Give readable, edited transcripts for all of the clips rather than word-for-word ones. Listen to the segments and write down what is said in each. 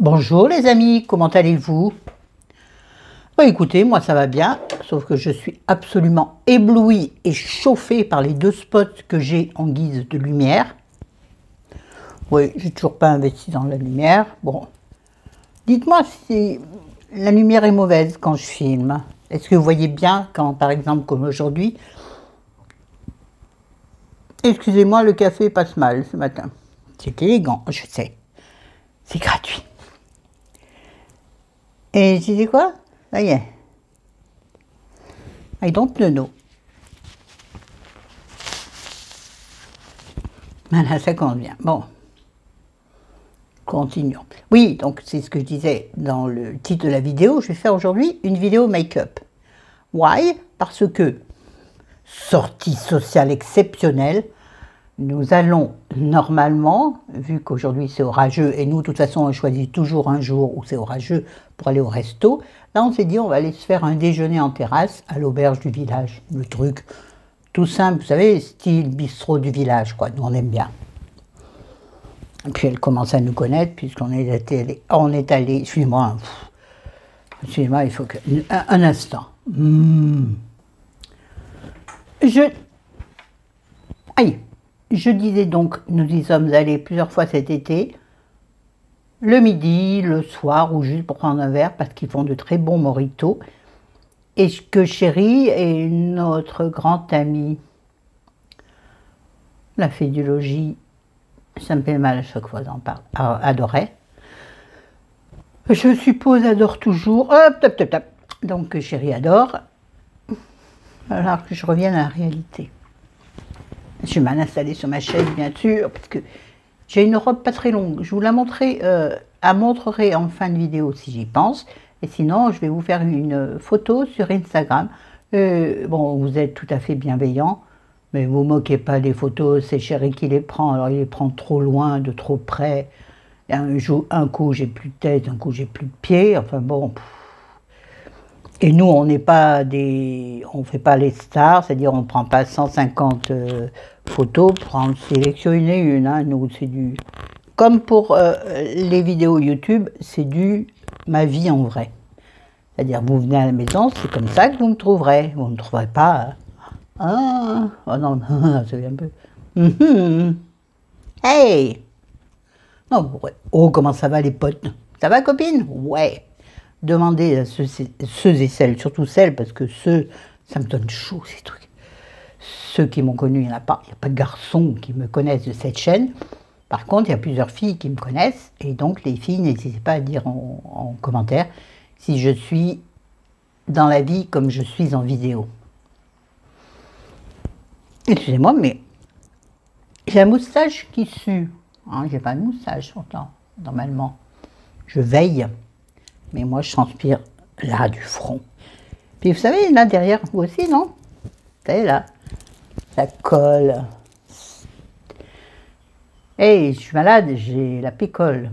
Bonjour les amis, comment allez-vous? Bah écoutez, moi ça va bien, sauf que je suis absolument éblouie et chauffée par les deux spots que j'ai en guise de lumière. Oui, j'ai toujours pas investi dans la lumière. Bon, dites-moi si la lumière est mauvaise quand je filme. Est-ce que vous voyez bien quand, par exemple, comme aujourd'hui, excusez-moi, le café passe mal ce matin. C'est élégant, je sais. C'est gratuit. Et je disais quoi? Ça y est. I don't know. Voilà, ça compte bien. Bon. Continuons. Oui, donc c'est ce que je disais dans le titre de la vidéo. Je vais faire aujourd'hui une vidéo make-up. Why? Parce que, sortie sociale exceptionnelle, nous allons normalement, vu qu'aujourd'hui c'est orageux, et nous de toute façon on choisit toujours un jour où c'est orageux pour aller au resto, là on s'est dit on va aller se faire un déjeuner en terrasse à l'auberge du village. Le truc tout simple, vous savez, style bistrot du village, quoi, nous on aime bien. Et puis elle commence à nous connaître puisqu'on est allé, excusez-moi, il faut que, un instant. Aïe. Je disais donc, nous y sommes allés plusieurs fois cet été, le midi, le soir, ou juste pour prendre un verre, parce qu'ils font de très bons mojitos, et que Chérie et notre grand ami, la fée du logis, ça me fait mal à chaque fois d'en parler, adorait. Je suppose adore toujours, hop, top, top, top. Donc Chérie adore, alors que je revienne à la réalité. Je suis mal installée sur ma chaise, bien sûr, parce que j'ai une robe pas très longue. Je vous la montrerai en fin de vidéo si j'y pense. Et sinon, je vais vous faire une photo sur Instagram. Bon, vous êtes tout à fait bienveillant, mais vous moquez pas des photos. C'est Chérie qui les prend. Alors, il les prend trop loin, de trop près. Et un coup, j'ai plus de tête, un coup, j'ai plus de pied. Enfin bon... Et nous, on n'est pas on fait pas les stars, c'est-à-dire on ne prend pas 150 photos pour en sélectionner une. Hein. Nous, c'est du... Comme pour les vidéos YouTube, c'est du ma vie en vrai. C'est-à-dire, vous venez à la maison, c'est comme ça que vous me trouverez. Vous ne me trouverez pas... Ah, oh non, ça vient un peu... Hey! Non, oh, comment ça va les potes? Ça va, copine? Ouais! Demandez à ceux et celles, surtout celles, parce que ceux, ça me donne chaud ces trucs. Ceux qui m'ont connu, il n'y a pas de garçons qui me connaissent de cette chaîne. Par contre, il y a plusieurs filles qui me connaissent, et donc les filles, n'hésitez pas à dire en commentaire si je suis dans la vie comme je suis en vidéo. Excusez-moi, mais j'ai un moustache qui sue. Hein, j'ai pas de moustache pourtant, normalement. Je veille. Mais moi, je transpire là du front. Puis vous savez, là derrière, vous aussi, non? Vous savez, là, ça colle. Hey, je suis malade, j'ai la picole.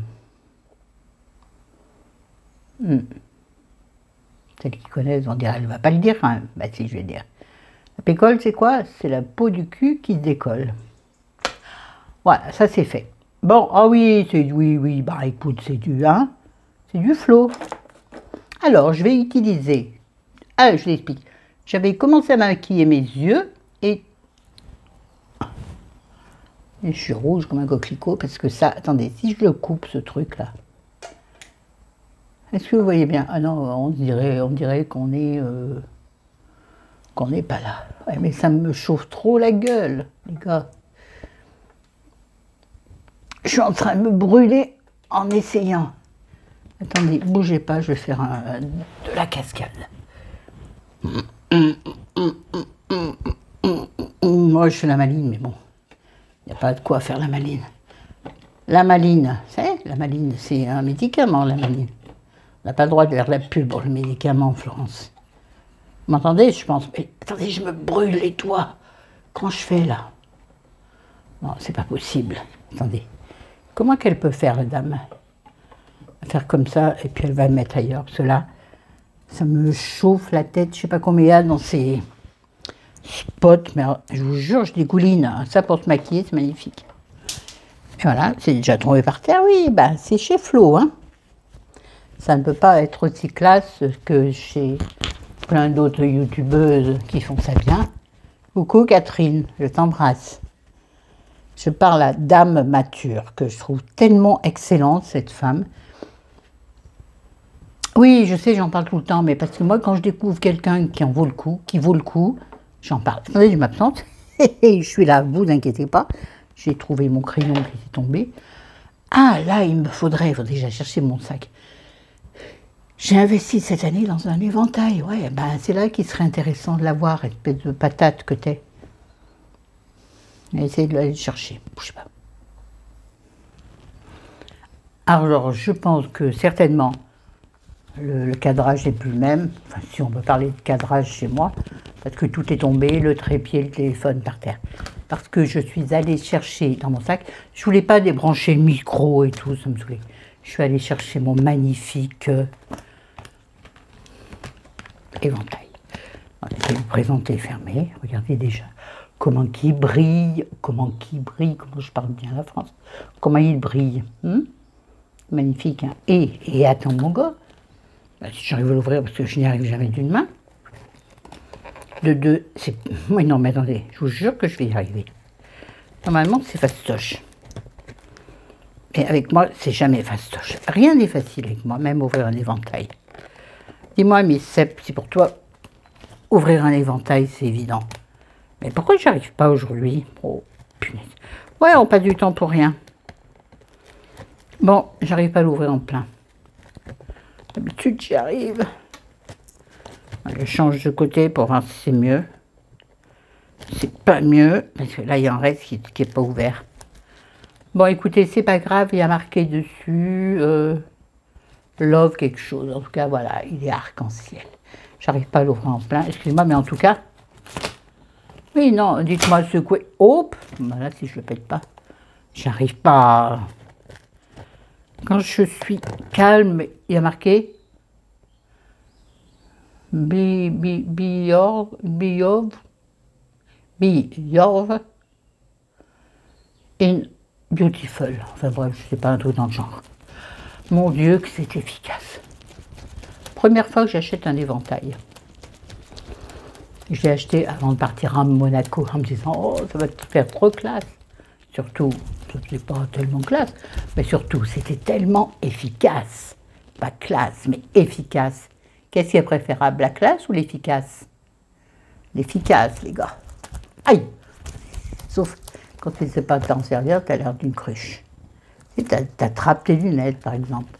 Celles qui connaissent vont dire, elle ne va pas le dire quand même. Bah si, je vais dire. La picole, c'est quoi? C'est la peau du cul qui se décolle. Voilà, ça c'est fait. Bon, ah oui, oui, bah écoute, c'est du, hein? C'est du flot. Alors, je vais utiliser... Ah, je l'explique. J'avais commencé à maquiller mes yeux et je suis rouge comme un coquelicot parce que ça... Attendez, si je le coupe, ce truc-là... Est-ce que vous voyez bien? Ah non, on dirait qu'on est... qu'on n'est pas là. Ouais, mais ça me chauffe trop la gueule, les gars. Je suis en train de me brûler en essayant. Attendez, bougez pas, je vais faire de la cascade. Moi, je fais la maline, mais bon, il n'y a pas de quoi faire la maline. La maline, la maline, c'est un médicament, la maline. On n'a pas le droit de faire la pub pour le médicament, Florence. Vous m'entendez, je pense? Mais attendez, je me brûle les doigts. Comment je fais, là? Non, c'est pas possible. Attendez. Comment qu'elle peut faire, la dame? Faire comme ça, et puis elle va le mettre ailleurs, parce que là, ça me chauffe la tête, je sais pas combien il y a dans ces spots, mais alors, je vous jure, je dégouline, ça pour se maquiller, c'est magnifique. Et voilà, c'est déjà tombé par terre, oui, bah c'est chez Flo, hein. Ça ne peut pas être aussi classe que chez plein d'autres youtubeuses qui font ça bien. Coucou Catherine, je t'embrasse. Je parle à Dame Mature, que je trouve tellement excellente, cette femme. Oui, je sais, j'en parle tout le temps, mais parce que moi, quand je découvre quelqu'un qui en vaut le coup, j'en parle. Attendez, je m'absente. Je suis là, vous inquiétez pas. J'ai trouvé mon crayon qui était tombé. Ah, là, il faudrait déjà chercher mon sac. J'ai investi cette année dans un éventail. Ouais, ben c'est là qu'il serait intéressant de l'avoir, espèce de patate que t'es. Essayez de aller le chercher, bougez pas. Alors, je pense que certainement, le cadrage n'est plus le même. Enfin, si on peut parler de cadrage chez moi, parce que tout est tombé, le trépied, le téléphone par terre. Parce que je suis allée chercher dans mon sac, je voulais pas débrancher le micro et tout, ça me saoulait. Je suis allée chercher mon magnifique éventail. Je vais vous présenter fermé. Regardez déjà comment il brille, comment je parle bien la France, comment il brille. Magnifique. Hein. Et attends mon gars, si j'arrive à l'ouvrir parce que je n'y arrive jamais d'une main. De deux, c'est... Oui, non, mais attendez, je vous jure que je vais y arriver. Normalement, c'est fastoche. Mais avec moi, c'est jamais fastoche. Rien n'est facile avec moi, même ouvrir un éventail. Dis-moi, mais c'est pour toi, ouvrir un éventail, c'est évident. Mais pourquoi j'y arrive pas aujourd'hui? Oh, punaise. Ouais, on passe du temps pour rien. Bon, j'arrive pas à l'ouvrir en plein. D'habitude, j'y arrive. Je change de côté pour voir si c'est mieux. C'est pas mieux, parce que là, il y a un reste qui n'est pas ouvert. Bon, écoutez, c'est pas grave, il y a marqué dessus love quelque chose. En tout cas, voilà, il est arc-en-ciel. J'arrive pas à l'ouvrir en plein, excusez-moi, mais en tout cas... Oui, non, dites-moi secouer. Hop, voilà, si je le pète pas. J'arrive pas... Quand je suis calme, il y a marqué... Be your in beautiful. Enfin bref, je sais pas, un truc dans le genre. Mon Dieu, que c'est efficace. Première fois que j'achète un éventail. Je l'ai acheté avant de partir à Monaco en me disant « Oh, ça va te faire trop classe ». Surtout, c'était pas tellement classe, mais surtout, c'était tellement efficace. Pas classe, mais efficace. Qu'est-ce qui est préférable, la classe ou l'efficace? L'efficace, les gars. Aïe! Sauf quand tu ne sais pas t'en servir, tu as l'air d'une cruche. Tu attrapes tes lunettes, par exemple.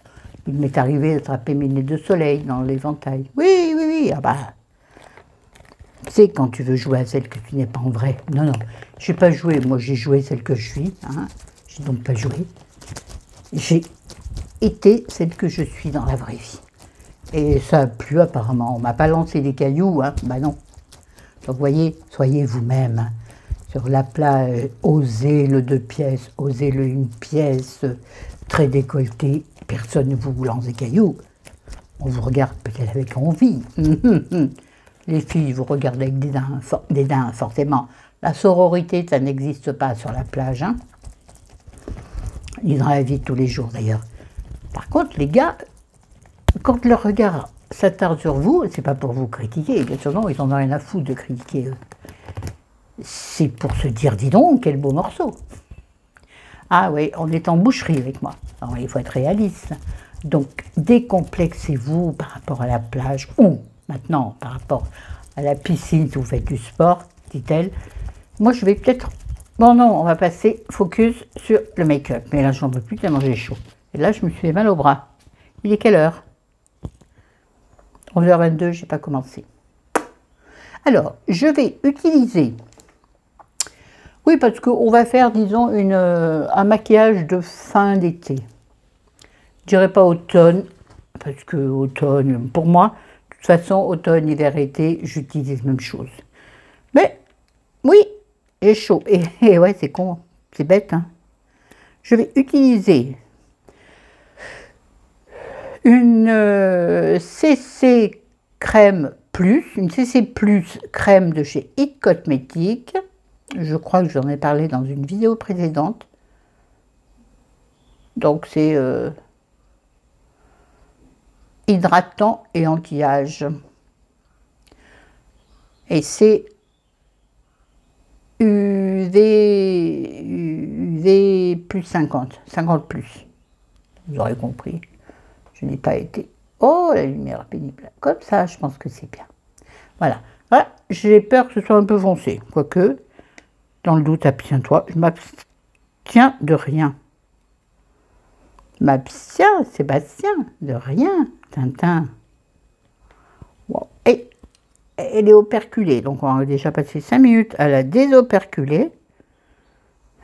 Il m'est arrivé d'attraper mes lunettes de soleil dans l'éventail. Oui, oui, oui, ah bah... Tu sais, quand tu veux jouer à celle que tu n'es pas en vrai. Non, non, je n'ai pas joué. Moi, j'ai joué celle que je suis. Hein. Je n'ai donc pas joué. J'ai été celle que je suis dans la vraie vie. Et ça a plu apparemment. On ne m'a pas lancé des cailloux. Hein. Bah non. Donc, voyez, soyez vous-même. Hein. Sur la plage, osez le 2 pièces, osez le 1 pièce, très décolleté. Personne ne vous lance des cailloux. On vous regarde peut-être avec envie. Les filles, vous regardez avec des daims, forcément. La sororité, ça n'existe pas sur la plage. Hein. Ni dans la vie de tous les jours, d'ailleurs. Par contre, les gars, quand leur regard s'attarde sur vous, c'est pas pour vous critiquer, bien sûr, non, ils n'en ont rien à foutre de critiquer eux. C'est pour se dire, dis donc, quel beau morceau. Ah oui, on est en boucherie avec moi. Alors, il faut être réaliste. Donc, décomplexez-vous par rapport à la plage ou maintenant par rapport à la piscine si vous faites du sport, dit-elle. Moi, je vais peut-être... Bon, non, on va passer focus sur le make-up. Mais là, j'en peux plus tellement j'ai chaud. Et là, je me suis fait mal au bras. Il est quelle heure? 11h22, je n'ai pas commencé. Alors, je vais utiliser... Oui, parce qu'on va faire, disons, un maquillage de fin d'été. Je dirais pas automne, parce que automne, pour moi, de toute façon, automne, hiver, été, j'utilise la même chose. Mais, oui, j'ai chaud. Et ouais, c'est con, c'est bête, hein. Je vais utiliser une CC crème plus, une CC plus crème de chez It Cosmetics. Je crois que j'en ai parlé dans une vidéo précédente. Donc c'est hydratant et anti-âge. Et c'est UV plus 50, 50 plus. Vous aurez compris. Je n'ai pas été. Oh, la lumière pénible. Comme ça, je pense que c'est bien. Voilà. Voilà. J'ai peur que ce soit un peu foncé. Quoique, dans le doute, abstiens-toi. Je m'abstiens de rien. M'abstiens, Sébastien, de rien. Tintin. Wow. Et elle est operculée. Donc, on a déjà passé 5 minutes à la désoperculer.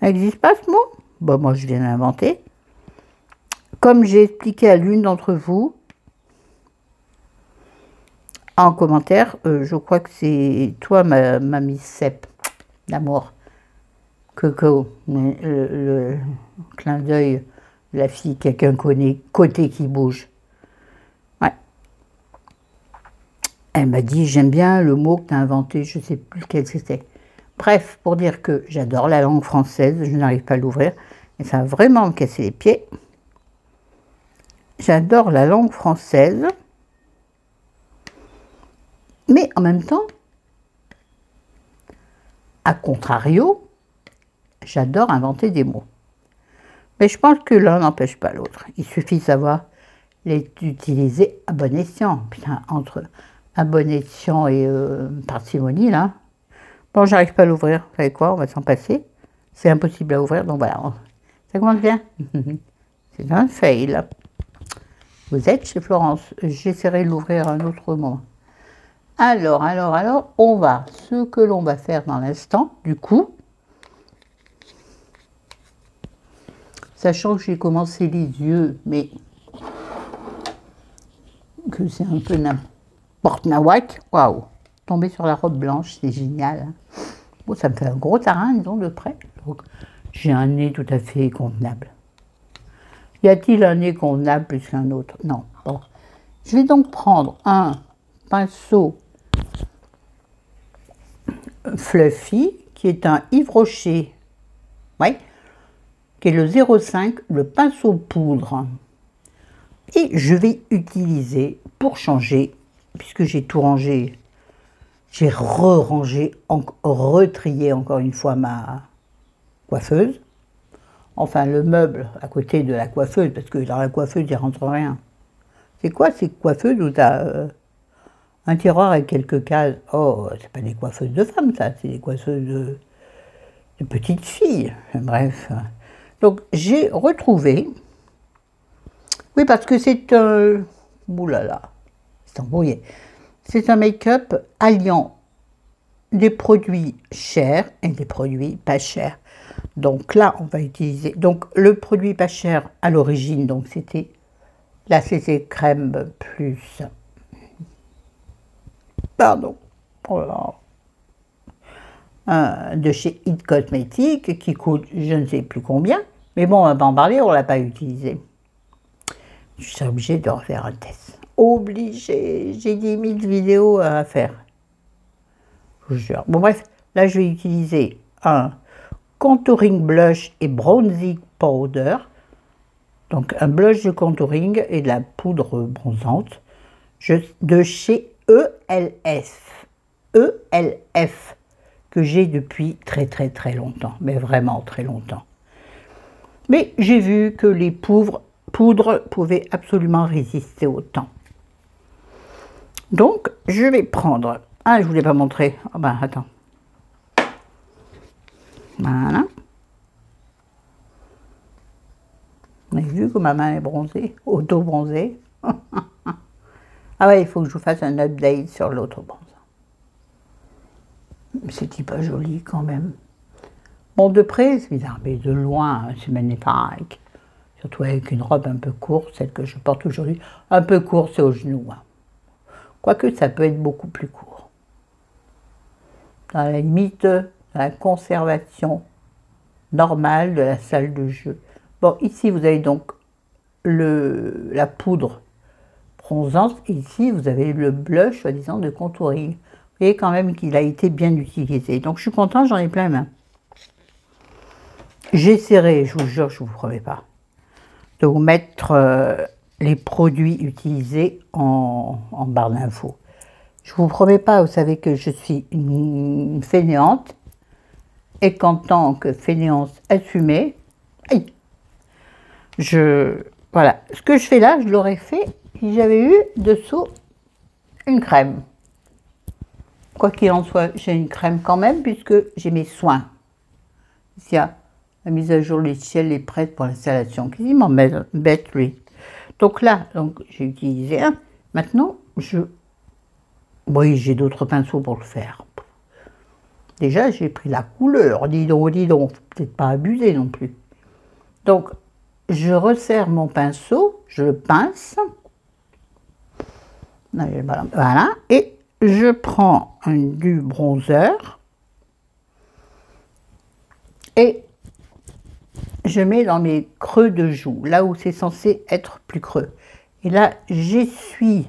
Ça n'existe pas ce mot? Bon, moi, je viens d'inventer. Comme j'ai expliqué à l'une d'entre vous, en commentaire, je crois que c'est toi, ma Miss Sepp, d'amour, Coco, le clin d'œil de la fille, quelqu'un connaît, côté qui bouge. Ouais. Elle m'a dit, j'aime bien le mot que tu as inventé, je ne sais plus lequel c'était. Bref, pour dire que j'adore la langue française, je n'arrive pas à l'ouvrir, et ça a vraiment me cassé les pieds. J'adore la langue française, mais en même temps, à contrario, j'adore inventer des mots. Mais je pense que l'un n'empêche pas l'autre. Il suffit de savoir les utiliser à bon escient. Putain, entre à bon escient et parcimonie, là. Bon, j'arrive pas à l'ouvrir. Vous savez quoi, on va s'en passer. C'est impossible à ouvrir, donc voilà. Ça commence bien. C'est un fail. Vous êtes chez Florence. J'essaierai de l'ouvrir un autre moment. Alors, on va, ce que l'on va faire dans l'instant, du coup, sachant que j'ai commencé les yeux, mais que c'est un peu n'importe nawak, waouh, tomber sur la robe blanche, c'est génial. Hein. Bon, ça me fait un gros tarin, disons, de près. Donc, j'ai un nez tout à fait convenable. Y a-t-il un nez convenable plus qu'un autre? Non. Bon. Je vais donc prendre un pinceau Fluffy, qui est un Yves Rocher, ouais, qui est le 05, le pinceau poudre. Et je vais utiliser, pour changer, puisque j'ai tout rangé, j'ai re-rangé, retrié encore une fois ma coiffeuse. Enfin, le meuble à côté de la coiffeuse, parce que dans la coiffeuse, il ne rentre rien. C'est quoi ces coiffeuses où tu as un tiroir avec quelques cases? Oh, c'est pas des coiffeuses de femmes, ça, c'est des coiffeuses de petites filles. Bref. Donc, j'ai retrouvé... Oui, parce que c'est un... Oulala, c'est embrouillé. C'est un make-up alliant des produits chers et des produits pas chers. Donc là, on va utiliser... Donc, le produit pas cher, à l'origine, donc c'était la CC Crème plus... Pardon. Oh là. De chez It Cosmetics, qui coûte je ne sais plus combien. Mais bon, on va en parler, on ne l'a pas utilisé. Je suis obligée de refaire un test. Obligée. J'ai 10 000 vidéos à faire. Je vous jure. Bon, bref, là, je vais utiliser un contouring blush et bronzing powder. Donc, un blush de contouring et de la poudre bronzante de chez ELF. ELF, que j'ai depuis très longtemps. Mais vraiment très longtemps. Mais j'ai vu que les poudres pouvaient absolument résister au temps. Donc, je vais prendre... Ah, je ne vous l'ai pas montré. Oh ben, attends. Voilà. Vous avez vu que ma main est bronzée, auto-bronzée. Ah ouais, il faut que je vous fasse un update sur l'autre bronzant. C'est pas joli quand même. Bon, de près, c'est bizarre, mais de loin, c'est magnifique. Surtout avec une robe un peu courte, celle que je porte aujourd'hui. Un peu courte, c'est au genou. Hein. Quoique, ça peut être beaucoup plus court. Dans la limite de la conservation normale de la salle de jeu. Bon, ici, vous avez donc la poudre bronzante. Ici, vous avez le blush, soi-disant, de contouring. Vous voyez quand même qu'il a été bien utilisé. Donc, je suis contente, j'en ai plein la main. J'essaierai, je vous jure, je ne vous promets pas, de vous mettre les produits utilisés en barre d'infos. Je vous promets pas, vous savez que je suis une fainéante et qu'en tant que fainéance assumée, aïe, voilà, ce que je fais là, je l'aurais fait si j'avais eu dessous une crème. Quoi qu'il en soit, j'ai une crème quand même puisque j'ai mes soins. Ici, il y a la mise à jour logiciel est prête pour l'installation. Qu'est-ce qu'il m'embête lui? Donc là, j'ai utilisé un. Maintenant, oui, j'ai d'autres pinceaux pour le faire. Déjà, j'ai pris la couleur. Dis donc, peut-être pas abuser non plus. Donc, je resserre mon pinceau, je le pince. Voilà, et je prends du bronzer et je mets dans mes creux de joue, là où c'est censé être plus creux. Et là, j'essuie.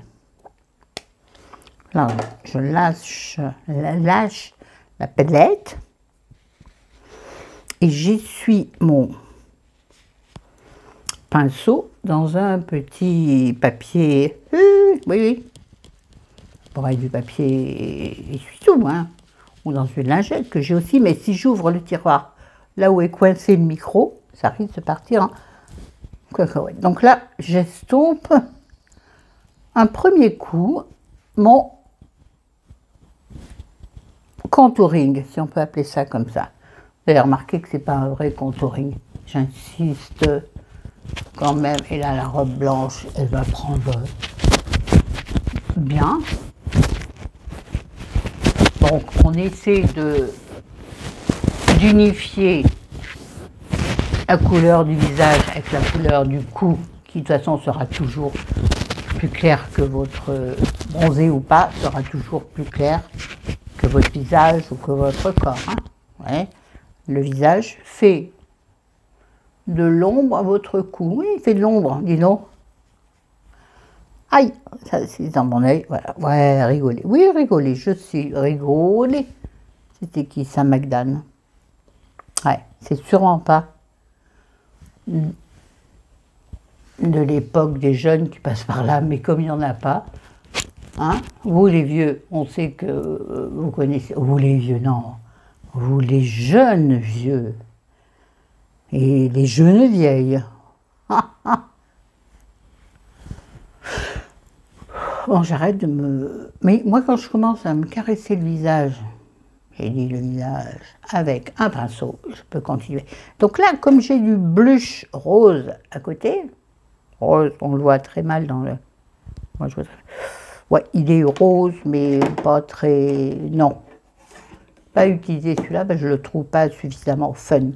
Là, je lâche la palette et j'essuie mon pinceau dans un petit papier. Oui. Pour être du papier essuie-tout, hein, ou dans une lingette que j'ai aussi, mais si j'ouvre le tiroir là où est coincé le micro, ça risque de partir en cacahuète. Donc là, j'estompe un premier coup mon contouring, si on peut appeler ça comme ça. Vous avez remarqué que c'est pas un vrai contouring. J'insiste quand même. Et là, la robe blanche, elle va prendre bien. Donc, on essaie d'unifier la couleur du visage avec la couleur du cou, qui de toute façon sera toujours plus clair que votre bronzé ou pas, sera toujours plus clair que votre visage ou que votre corps. Hein. Ouais. Le visage fait de l'ombre à votre cou. Oui, il fait de l'ombre, dis donc. Aïe, ça c'est dans mon œil. Voilà. Ouais, rigoler. Oui, rigoler, je suis rigolé. C'était qui ça, Magdan? Ouais, c'est sûrement pas de l'époque des jeunes qui passent par là, mais comme il n'y en a pas, hein, vous les vieux, on sait que vous connaissez, vous les vieux, non, vous les jeunes vieux, et les jeunes vieilles. Bon, j'arrête de me... Mais moi, quand je commence à me caresser le visage, j'ai dit le visage, avec un pinceau, je peux continuer. Donc là, comme j'ai du blush rose à côté, rose, on le voit très mal dans le... Moi, je vois très... Ouais, il est rose, mais pas très... Non. Pas utiliser celui-là, ben, je le trouve pas suffisamment fun.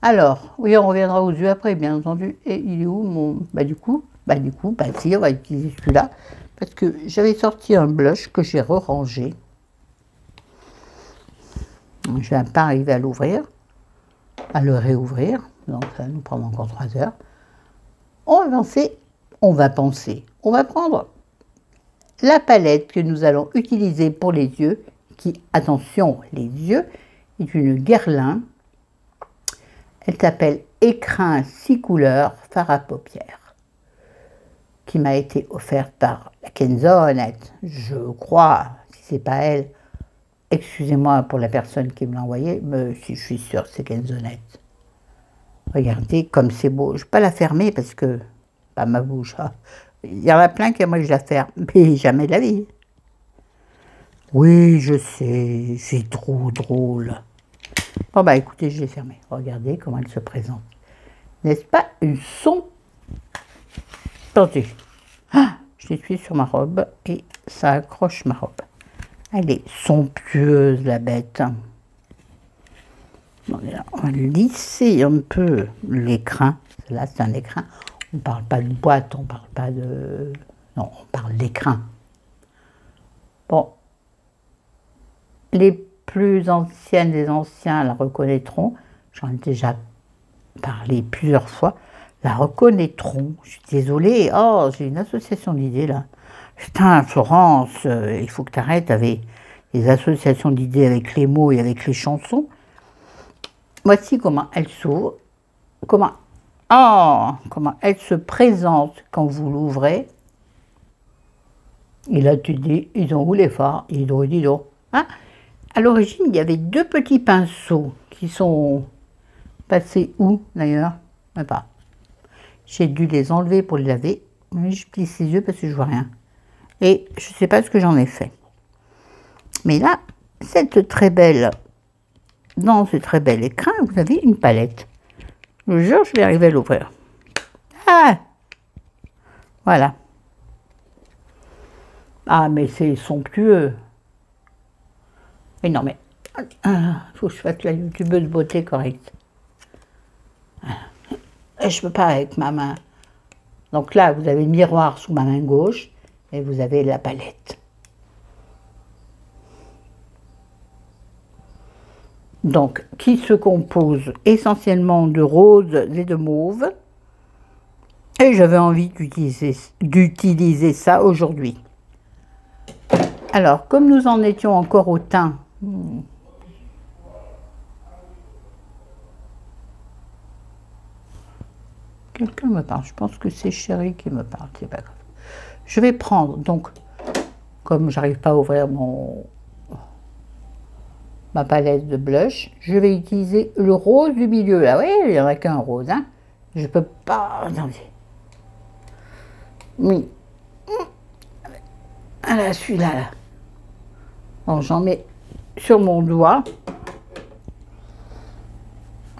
Alors, oui, on reviendra aux yeux après, bien entendu. Et il est où mon... si, on va utiliser celui-là. Parce que j'avais sorti un blush que j'ai re-rangé. Je ne vais pas arriver à l'ouvrir, à le réouvrir. Donc, ça va nous prendre encore 3 heures. On va prendre la palette que nous allons utiliser pour les yeux, qui, attention, les yeux, est une Guerlain. Elle s'appelle Écrin 6 couleurs fard à paupières, qui m'a été offerte par la Kenzonette. Je crois, si c'est pas elle, excusez-moi pour la personne qui me l'a envoyé, mais si je suis sûre c'est Kenzonette. Regardez comme c'est beau. Je ne vais pas la fermer parce que, pas ma bouche. Hein. Il y en a plein qui aimeraient que je la ferme, mais jamais de la vie. Oui, je sais, c'est trop drôle. Bon, bah écoutez, je l'ai fermée. Regardez comment elle se présente. N'est-ce pas une son? Attendez. Ah, je l'essuie sur ma robe et ça accroche ma robe. Elle est somptueuse, la bête. On va lisser un peu l'écrin. Là, c'est un écrin. On ne parle pas de boîte, on ne parle pas de... Non, on parle d'écrin. Bon. Les plus anciennes des anciens la reconnaîtront. J'en ai déjà parlé plusieurs fois. La reconnaîtront. Je suis désolée. Oh, j'ai une association d'idées, là. Putain, Florence, il faut que tu arrêtes avec les associations d'idées avec les mots et avec les chansons. Voici comment elle s'ouvre. Comment Oh, comment elle se présente quand vous l'ouvrez. Et là, tu te dis, ils ont roulé fort, dis donc. Hein? À l'origine, il y avait deux petits pinceaux qui sont passés où, d'ailleurs? Je sais pas. J'ai dû les enlever pour les laver. Mais je plisse les yeux parce que je vois rien. Et je ne sais pas ce que j'en ai fait. Mais là, dans ce très bel écrin, vous avez une palette. Le jour, je vais arriver à l'ouvrir. Ah! Voilà. Ah, mais c'est somptueux. Mais non, mais... faut que je fasse la youtubeuse beauté correcte. Et je peux pas avec ma main. Donc là, vous avez le miroir sous ma main gauche et vous avez la palette. Donc, qui se compose essentiellement de rose et de mauve. Et j'avais envie d'utiliser ça aujourd'hui. Alors, comme nous en étions encore au teint, quelqu'un me parle, je pense que c'est Chérie qui me parle, c'est pas grave. Je vais prendre, donc, comme j'arrive pas à ouvrir ma palette de blush, je vais utiliser le rose du milieu, là, oui, il n'y en a qu'un rose, hein. Je peux pas, attendez. Oui. Ah là, celui-là, là. Bon, j'en mets sur mon doigt.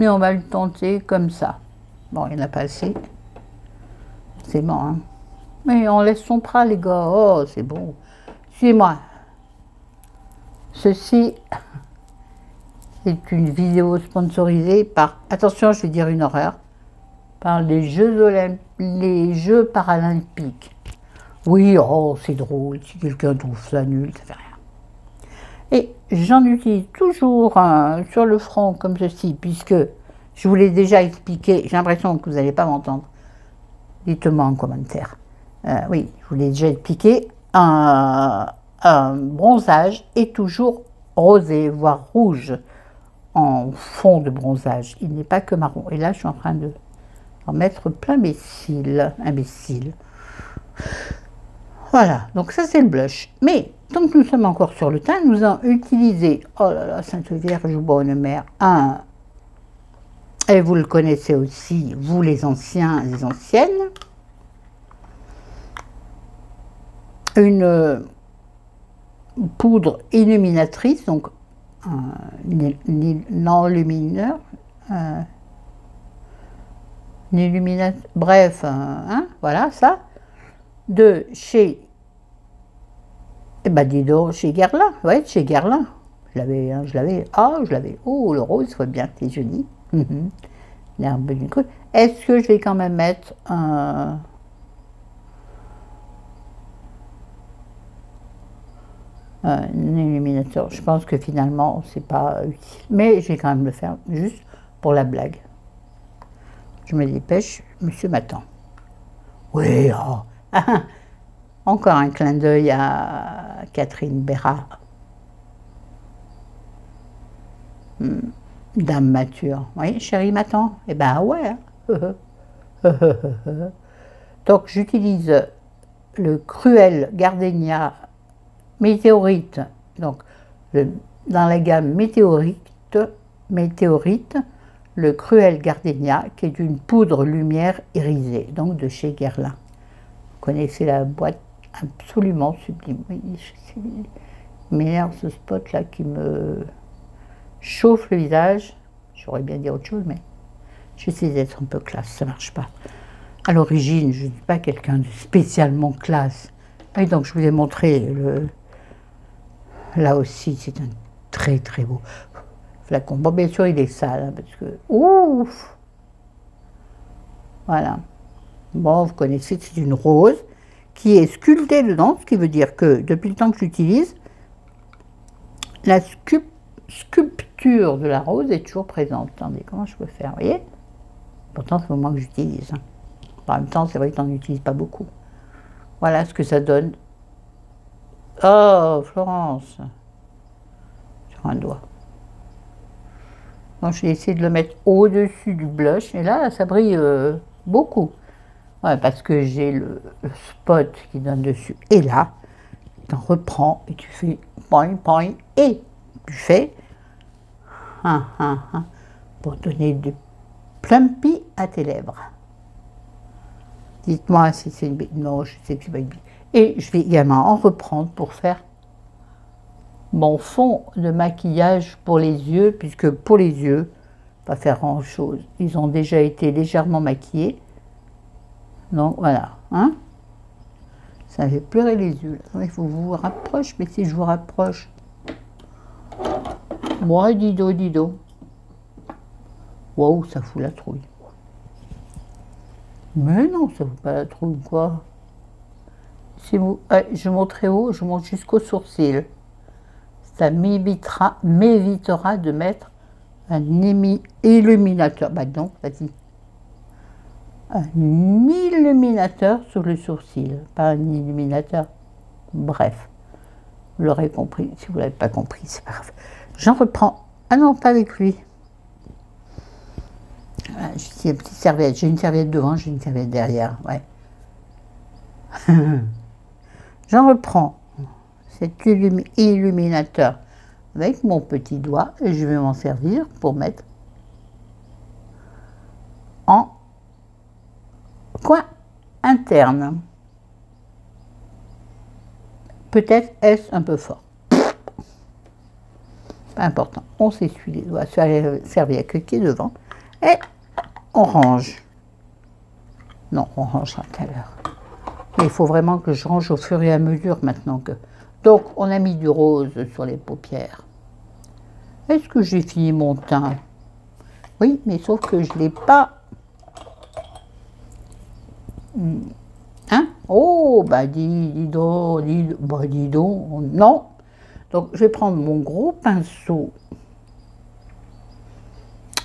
Et on va le tenter comme ça. Bon, il n'y en a pas assez. C'est bon, hein. Mais on laisse son bras, les gars. Oh, c'est bon. Suivez-moi. Ceci est une vidéo sponsorisée par... Attention, je vais dire une horreur. Par les Jeux paralympiques. Oui, oh, c'est drôle. Si quelqu'un trouve ça nul, ça fait rien. Et j'en utilise toujours sur le front comme ceci, puisque je vous l'ai déjà expliqué. J'ai l'impression que vous n'allez pas m'entendre. Dites-moi en commentaire. Oui, je vous l'ai déjà expliqué. Un bronzage est toujours rosé, voire rouge, en fond de bronzage. Il n'est pas que marron. Et là, je suis en train de en mettre plein mes cils. Imbécile. Voilà, donc ça c'est le blush. Mais, tant que nous sommes encore sur le teint, nous allons utiliser, oh là là, Sainte Vierge bonne mère, et vous le connaissez aussi, vous les anciens, les anciennes, une poudre illuminatrice, donc un enlumineur, bref, voilà ça, de chez, eh ben dis donc, chez Guerlain, ouais, chez Guerlain. Je l'avais, oh le rose, faut bien, c'est joli. L'herbe d'une coupe. Est-ce que je vais quand même mettre un illuminateur? Je pense que finalement, c'est pas utile. Mais je vais quand même le faire, juste pour la blague. Je me dépêche, monsieur m'attend. Oui, oh. Encore un clin d'œil à Catherine Bérat. Dame mature. Oui, chérie m'attend. Eh ben ouais. Donc j'utilise le Cruel Gardenia Météorite. Donc dans la gamme Météorite, le Cruel Gardenia, qui est une poudre lumière irisée, donc de chez Guerlain. Vous connaissez la boîte, absolument sublime. Oui, il m'énerve ce spot là qui me chauffe le visage. J'aurais bien dit autre chose, mais j'essaie d'être un peu classe, ça marche pas. À l'origine, je ne suis pas quelqu'un de spécialement classe. Et donc je vous ai montré là aussi, c'est un très très beau flacon. Bon, bien sûr, il est sale, hein, parce que... Ouf! Voilà. Bon, vous connaissez, c'est une rose qui est sculptée dedans, ce qui veut dire que depuis le temps que j'utilise, la sculpture de la rose est toujours présente. Attendez, comment je peux faire? Vous voyez? Pourtant, c'est au moment que j'utilise. En même temps, c'est vrai qu'on n'utilise pas beaucoup. Voilà ce que ça donne. Oh, Florence! Sur un doigt. Donc j'ai essayé de le mettre au-dessus du blush. Et là, ça brille beaucoup. Ouais, parce que j'ai le spot qui donne dessus. Et là, tu en reprends et tu fais point, point, et tu fais pour donner du plumpy à tes lèvres. Dites-moi si c'est une bille. Non, je sais que c'est pas une bille. Et je vais également en reprendre pour faire mon fond de maquillage pour les yeux, puisque pour les yeux, pas faire grand chose. Ils ont déjà été légèrement maquillés. Donc voilà. Hein, ça fait pleurer les yeux. Là. Il faut que vous vous rapproche, mais si je vous rapproche. Moi, dido, dido. Wow, ça fout la trouille. Mais non, ça fout pas la trouille, quoi. Si vous, je monte très haut, je monte jusqu'au sourcil. Ça m'évitera de mettre un illuminateur. Bah donc, vas-y. Un illuminateur sur le sourcil, pas un illuminateur. Bref, vous l'aurez compris. Si vous ne l'avez pas compris, c'est pas grave. J'en reprends. Ah non, pas avec lui. J'ai une petite serviette. J'ai une serviette devant, j'ai une serviette derrière. Ouais. J'en reprends cet illuminateur avec mon petit doigt et je vais m'en servir pour mettre en coin interne. Peut-être est-ce un peu fort. Pas important. On s'essuie les doigts sur la serviette qui est devant et on range. Non, on rangera tout à l'heure. Mais il faut vraiment que je range au fur et à mesure maintenant que... Donc, on a mis du rose sur les paupières. Est-ce que j'ai fini mon teint? Oui, mais sauf que je ne l'ai pas... Hein? Oh, bah dis donc, non. Donc, je vais prendre mon gros pinceau.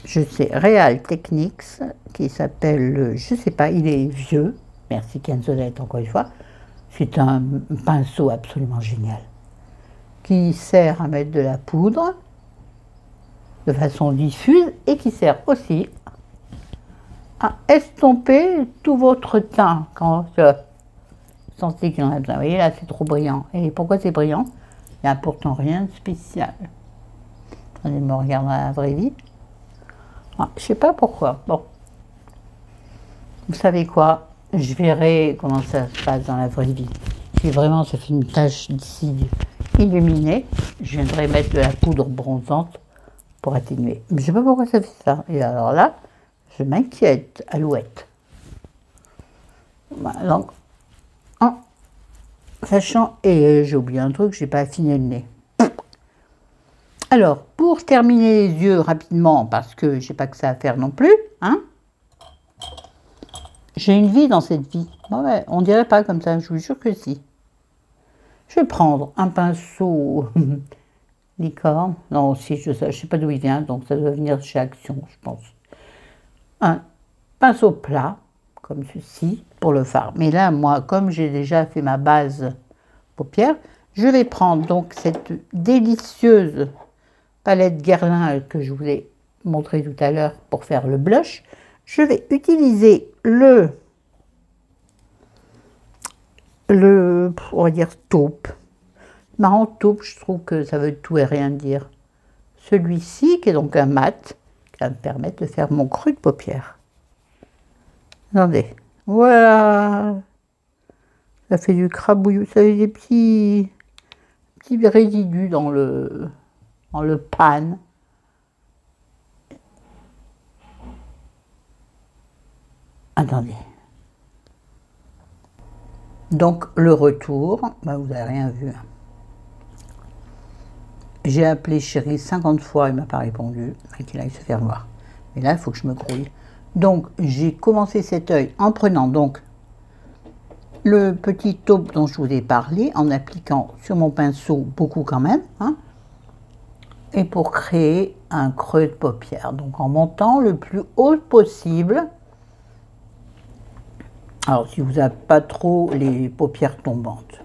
Je sais, Real Techniques, qui s'appelle, je ne sais pas, il est vieux. Merci Canzonette, encore une fois. C'est un pinceau absolument génial, qui sert à mettre de la poudre de façon diffuse et qui sert aussi à estomper tout votre teint quand vous sentez qu'il en a besoin. Vous voyez là, c'est trop brillant. Et pourquoi c'est brillant? Il n'y a pourtant rien de spécial. Attendez, me regarde dans la vraie vie. Ah, je ne sais pas pourquoi. Bon. Vous savez quoi? Je verrai comment ça se passe dans la vraie vie. Si vraiment ça fait une tache d'ici illuminée, je viendrai mettre de la poudre bronzante pour atténuer. Mais je ne sais pas pourquoi ça fait ça. Et alors là, je m'inquiète, Alouette. Voilà, donc, en sachant, et j'ai oublié un truc, je n'ai pas affiné le nez. Alors, pour terminer les yeux rapidement, parce que je n'ai pas que ça à faire non plus, hein, j'ai une vie dans cette vie. Ouais, on dirait pas comme ça, je vous jure que si. Je vais prendre un pinceau licorne. Non, si je sais pas d'où il vient, donc ça doit venir chez Action, je pense. Un pinceau plat, comme ceci, pour le fard. Mais là, moi, comme j'ai déjà fait ma base paupière, je vais prendre donc cette délicieuse palette Guerlain que je vous ai montré tout à l'heure pour faire le blush. Je vais utiliser on va dire taupe. Marrant, taupe, je trouve que ça veut tout et rien dire. Celui-ci, qui est donc un mat, qui va me permettre de faire mon creux de paupière. Attendez, voilà. Ça fait du crabouillou, ça fait des petits résidus dans le pan. Attendez. Donc, le retour, ben, vous n'avez rien vu. J'ai appelé chéri 50 fois, il ne m'a pas répondu, qu'il aille se faire voir. Mais là, il faut que je me grouille. Donc, j'ai commencé cet œil en prenant donc le petit taupe dont je vous ai parlé, en appliquant sur mon pinceau, beaucoup quand même, hein, et pour créer un creux de paupière. Donc, en montant le plus haut possible. Alors, si vous n'avez pas trop les paupières tombantes.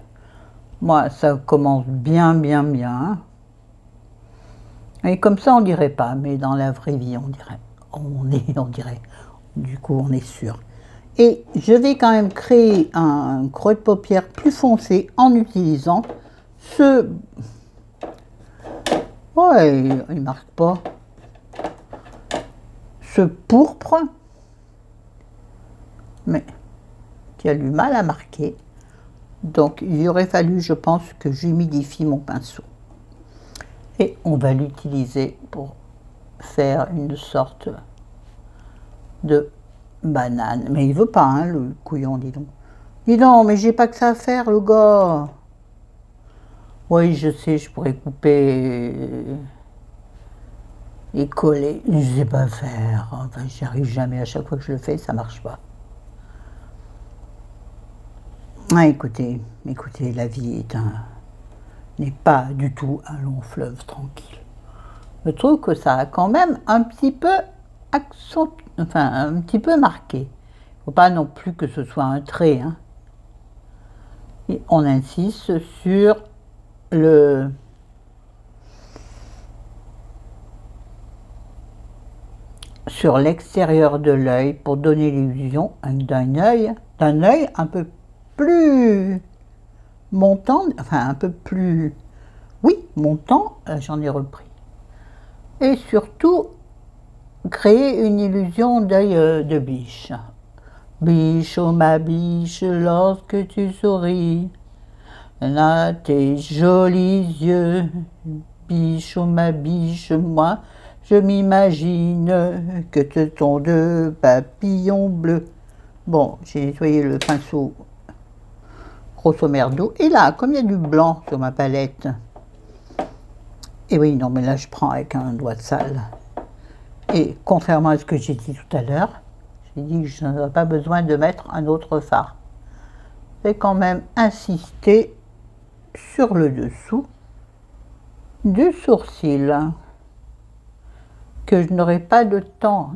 Moi, ça commence bien. Et comme ça, on dirait pas, mais dans la vraie vie, on dirait. On dirait. Du coup, on est sûr. Et je vais quand même créer un creux de paupière plus foncé en utilisant ce... Ouais, il marque pas. Ce pourpre, mais qui a du mal à marquer. Donc, il aurait fallu, je pense, que j'humidifie mon pinceau. Et on va l'utiliser pour faire une sorte de banane. Mais il veut pas, hein, le couillon, dis donc. Dis donc, mais j'ai pas que ça à faire, le gars. Oui, je sais, je pourrais couper et coller. Je sais pas faire. Enfin, j'y arrive jamais. À chaque fois que je le fais, ça marche pas. Ah, écoutez, la vie n'est pas du tout un long fleuve tranquille. Je trouve que ça a quand même un petit peu un petit peu marqué. Il ne faut pas non plus que ce soit un trait, hein. Et on insiste sur l'extérieur de l'œil pour donner l'illusion d'un œil un peu plus montant, enfin un peu plus, oui, montant, j'en ai repris. Et surtout, créer une illusion d'œil de biche. Biche, oh ma biche, lorsque tu souris, là tes jolis yeux. Biche, oh ma biche, moi, je m'imagine que te sont deux papillons bleus. Bon, j'ai nettoyé le pinceau grosso merdo. Et là, comme il y a du blanc sur ma palette, et oui, non, mais là, je prends avec un doigt de sale. Et contrairement à ce que j'ai dit tout à l'heure, j'ai dit que je n'aurais pas besoin de mettre un autre fard. Je vais quand même insister sur le dessous du sourcil, que je n'aurai pas de temps,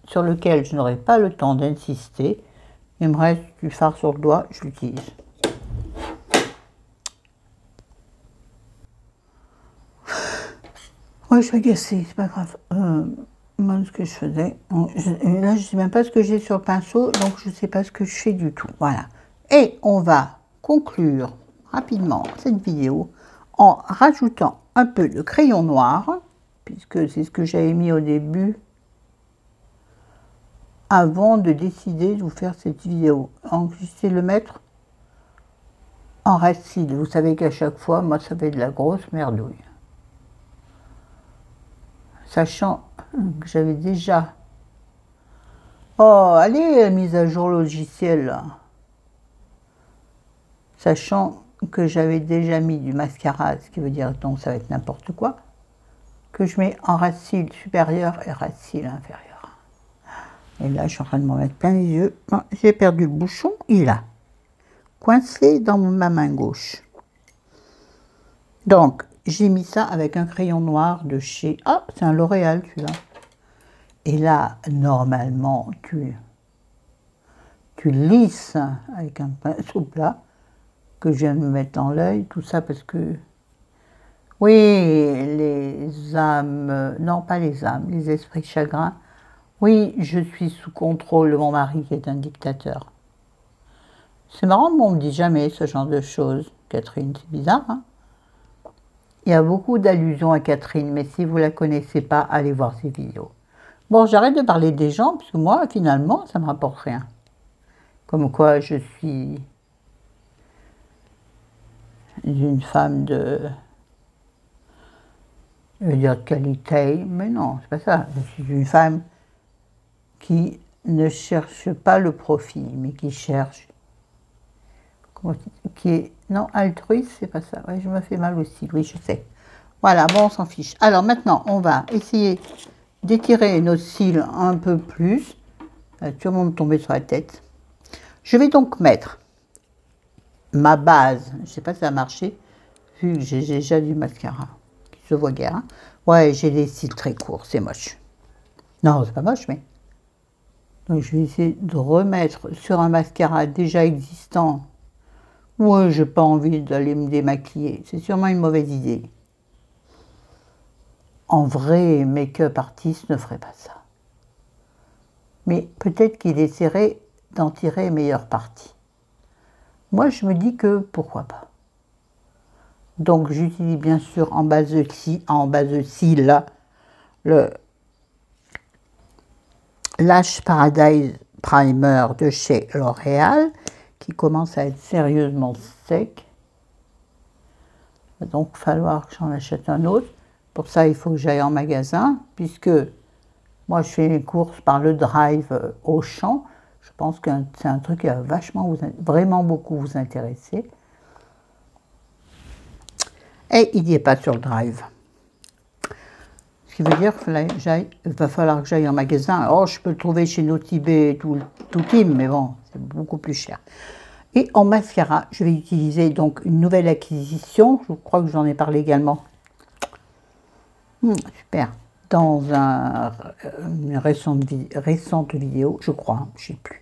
sur lequel je n'aurai pas le temps d'insister. Il me reste du fard sur le doigt, je l'utilise. Ouais, je suis agacée, c'est pas grave. Moi, ce que je faisais, là, je ne sais même pas ce que j'ai sur le pinceau, donc je ne sais pas ce que je fais du tout. Voilà. Et on va conclure rapidement cette vidéo en rajoutant un peu de crayon noir, puisque c'est ce que j'avais mis au début, avant de décider de vous faire cette vidéo. Donc, j'essaie de le mettre en racine. Vous savez qu'à chaque fois, moi, ça fait de la grosse merdouille. Sachant que j'avais déjà... Oh, allez, la mise à jour logiciel, là. Sachant que j'avais déjà mis du mascara, ce qui veut dire donc ça va être n'importe quoi, que je mets en racine supérieur et racine inférieur. Et là, je suis en train de m'en mettre plein les yeux. J'ai perdu le bouchon, il est là, coincé dans ma main gauche. Donc, j'ai mis ça avec un crayon noir de chez... Ah, c'est un L'Oréal, celui-là. Et là, normalement, tu lisses avec un pinceau plat que je viens de me mettre dans l'œil. Tout ça parce que... Oui, les âmes... Non, pas les âmes, les esprits chagrins. Oui, je suis sous contrôle de mon mari qui est un dictateur. C'est marrant, mais on ne me dit jamais ce genre de choses. Catherine, c'est bizarre, hein? Il y a beaucoup d'allusions à Catherine, mais si vous ne la connaissez pas, allez voir ses vidéos. Bon, j'arrête de parler des gens, parce que moi, finalement, ça ne me rapporte rien. Comme quoi, je suis une femme de... Je veux dire de qualité, mais non, c'est pas ça. Je suis une femme qui ne cherche pas le profit, mais qui cherche... qui est... Non, altruiste, c'est pas ça. Ouais, je me fais mal aussi, oui, je sais. Voilà, bon, on s'en fiche. Alors maintenant, on va essayer d'étirer nos cils un peu plus. Ça va sûrement me tomber sur la tête. Je vais donc mettre ma base. Je ne sais pas si ça a marché, vu que j'ai déjà du mascara, qui se voit guère. Hein. Ouais, j'ai des cils très courts, c'est moche. Non, c'est pas moche, mais... Donc je vais essayer de remettre sur un mascara déjà existant. Ouais, j'ai pas envie d'aller me démaquiller. C'est sûrement une mauvaise idée. en vrai make-up artiste ne ferait pas ça. Mais peut-être qu'il essaierait d'en tirer meilleure partie. Moi, je me dis que pourquoi pas. Donc, j'utilise bien sûr en base de cils le Lash Paradise Primer de chez L'Oréal, qui commence à être sérieusement sec. Il va donc falloir que j'en achète un autre. Pour ça, il faut que j'aille en magasin, puisque moi, je fais mes courses par le drive Auchan. Je pense que c'est un truc qui va vraiment beaucoup vous intéresser. Et il n'y est pas sur le drive. Ce qui veut dire qu'il va falloir que j'aille en magasin. Oh, je peux le trouver chez Notibé et tout team, mais bon, c'est beaucoup plus cher. Et en mascara, je vais utiliser donc une nouvelle acquisition. Je crois que j'en ai parlé également. Super. Dans une récente vidéo, je crois, hein, je ne sais plus.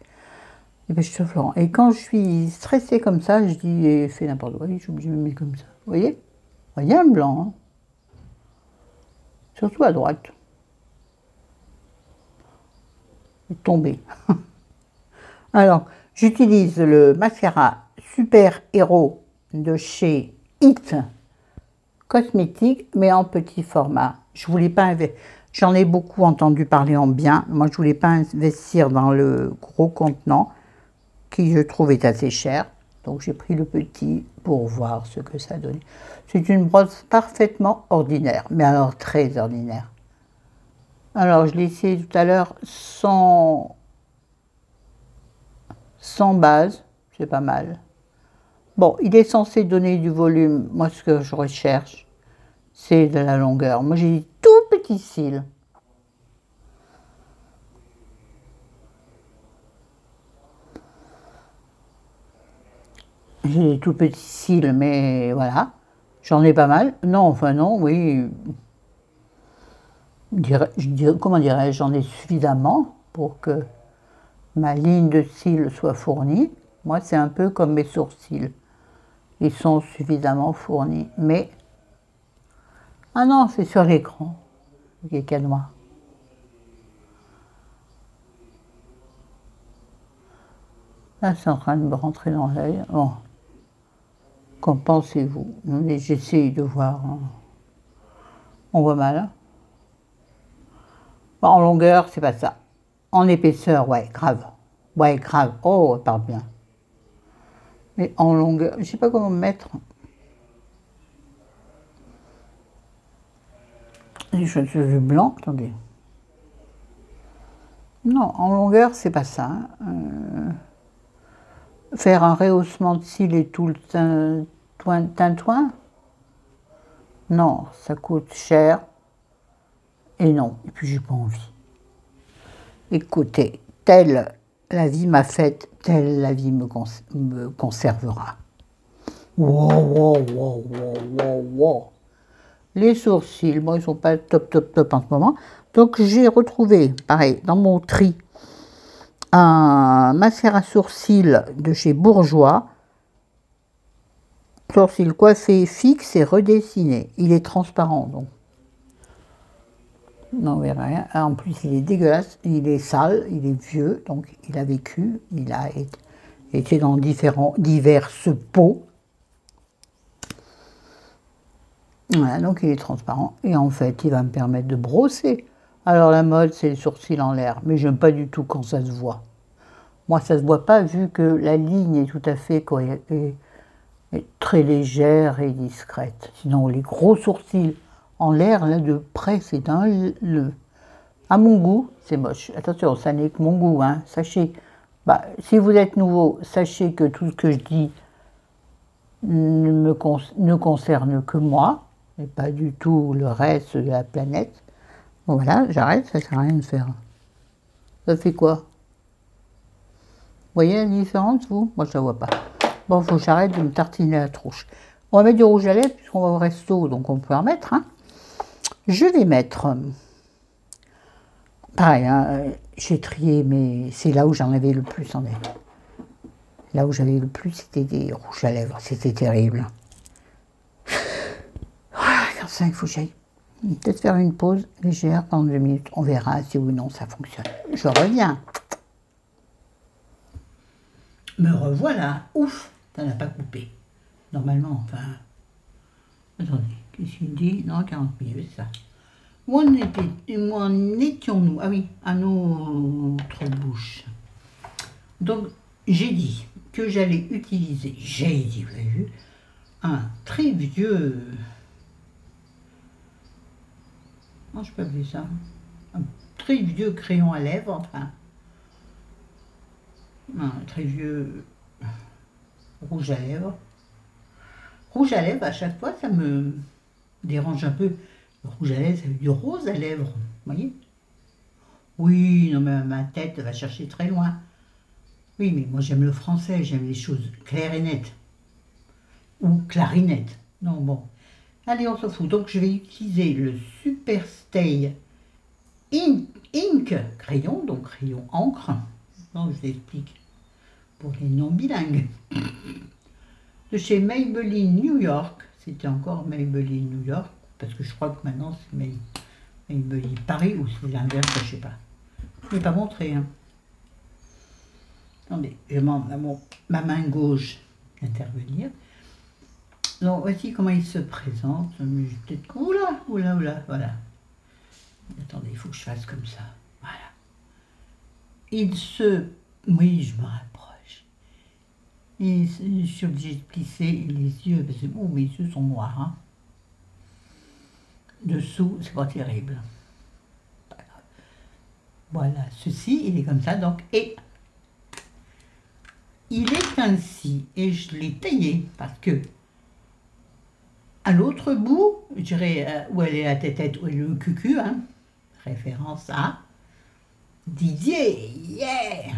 Et quand je suis stressée comme ça, je dis, fais n'importe quoi, je suis obligée de me mettre comme ça. Vous voyez? Rien blanc, hein. Surtout à droite. Il est tombé. Alors, j'utilise le mascara Super Hero de chez It Cosmetics, mais en petit format. Je voulais pas J'en ai beaucoup entendu parler en bien. Moi, je voulais pas investir dans le gros contenant, qui je trouve est assez cher. Donc, j'ai pris le petit pour voir ce que ça donnait. C'est une brosse parfaitement ordinaire, mais alors très ordinaire. Alors, je l'ai essayé tout à l'heure sans base, c'est pas mal. Bon, il est censé donner du volume. Moi, ce que je recherche, c'est de la longueur. Moi, j'ai des tout petits cils. J'ai des tout petits cils, mais voilà. J'en ai pas mal. Non, enfin non, oui. Comment dirais-je, j'en ai suffisamment pour que ma ligne de cils soit fournie. Moi, c'est un peu comme mes sourcils. Ils sont suffisamment fournis. Mais, ah non, c'est sur l'écran. Il y a noir. Là, c'est en train de me rentrer dans l'œil. Bon. Qu'en pensez-vous? J'essaye de voir. Hein. On voit mal. Hein, bon, en longueur, c'est pas ça. En épaisseur, ouais, grave. Ouais, grave. Oh, elle part bien. Mais en longueur, je sais pas comment me mettre. Les cheveux blancs, attendez. Non, en longueur, c'est pas ça. Hein. Faire un rehaussement de cils et tout le tintouin, non, ça coûte cher. Et non, et puis j'ai pas envie. Écoutez, telle la vie m'a faite, telle la vie me conservera. Wow, wow, wow, wow, wow, wow. Les sourcils, bon, ils sont pas top en ce moment. Donc j'ai retrouvé, pareil, dans mon tri, un mascara sourcils de chez Bourjois. Sourcils coiffés, fixe et redessiné. Il est transparent, donc. Non, vous verrez rien. En plus, il est dégueulasse, il est sale, il est vieux, donc il a vécu, il a été dans diverses peaux. Voilà, donc il est transparent. Et en fait, il va me permettre de brosser. Alors la mode, c'est les sourcils en l'air, mais j'aime pas du tout quand ça se voit. Moi, ça se voit pas vu que la ligne est tout à fait est très légère et discrète. Sinon, les gros sourcils en l'air, là, de près, c'est à mon goût, c'est moche. Attention, ça n'est que mon goût, hein. Sachez, si vous êtes nouveau, sachez que tout ce que je dis ne concerne que moi, et pas du tout le reste de la planète. Bon, voilà, j'arrête, ça sert à rien de faire. Ça fait quoi? Vous voyez la différence, vous? Moi, je la vois pas. Bon, il faut que j'arrête de me tartiner la tronche. On va mettre du rouge à lèvres, puisqu'on va au resto, donc on peut en mettre. Hein. Je vais mettre... pareil, hein, j'ai trié, mais c'est là où j'en avais le plus en lèvres. Là où j'avais le plus, c'était des rouges à lèvres. C'était terrible. Ah, comme ça, il faut que j'aille Peut-être faire une pause légère pendant 2 minutes. On verra si oui ou non ça fonctionne. Je reviens. Me revoilà. Ouf, ça n'a pas coupé. Normalement, enfin... Attendez, qu'est-ce qu'il dit? Non, 40 minutes, c'est ça. Où en étions-nous? Ah oui, à notre bouche. Donc, j'ai dit que j'allais utiliser, j'ai dit, vous avez vu, un très vieux... Non, je peux appeler ça. Un très vieux crayon à lèvres, enfin. Un très vieux rouge à lèvres. Rouge à lèvres, à chaque fois, ça me dérange un peu. Le rouge à lèvres, ça veut dire rose à lèvres, vous voyez? Oui, non, mais ma tête va chercher très loin. Oui, mais moi j'aime le français, j'aime les choses claires et nettes. Ou clarinettes. Non, bon. Allez, on s'en fout. Donc je vais utiliser le Super Stay Ink crayon, donc crayon encre. Non, je vous explique pour les non bilingues. De chez Maybelline New York. C'était encore Maybelline New York, parce que je crois que maintenant c'est Maybelline Paris, ou c'est l'inverse, je ne sais pas. Je ne vais pas montrer. Hein. Attendez, je demande à ma main gauche d'intervenir. Donc voici comment il se présente. Peut-être oula, oula, oula, voilà. Attendez, il faut que je fasse comme ça. Voilà. Il se... Oui, je me rapproche. Et je suis obligée de plisser les yeux, parce que oh, mes yeux sont noirs. Hein. Dessous, c'est pas terrible. Pas grave. Voilà, ceci, il est comme ça, donc, et il est ainsi, et je l'ai taillé, parce que à l'autre bout, je dirais où elle est la tête, où elle est le cucu, hein, référence à Didier, yeah.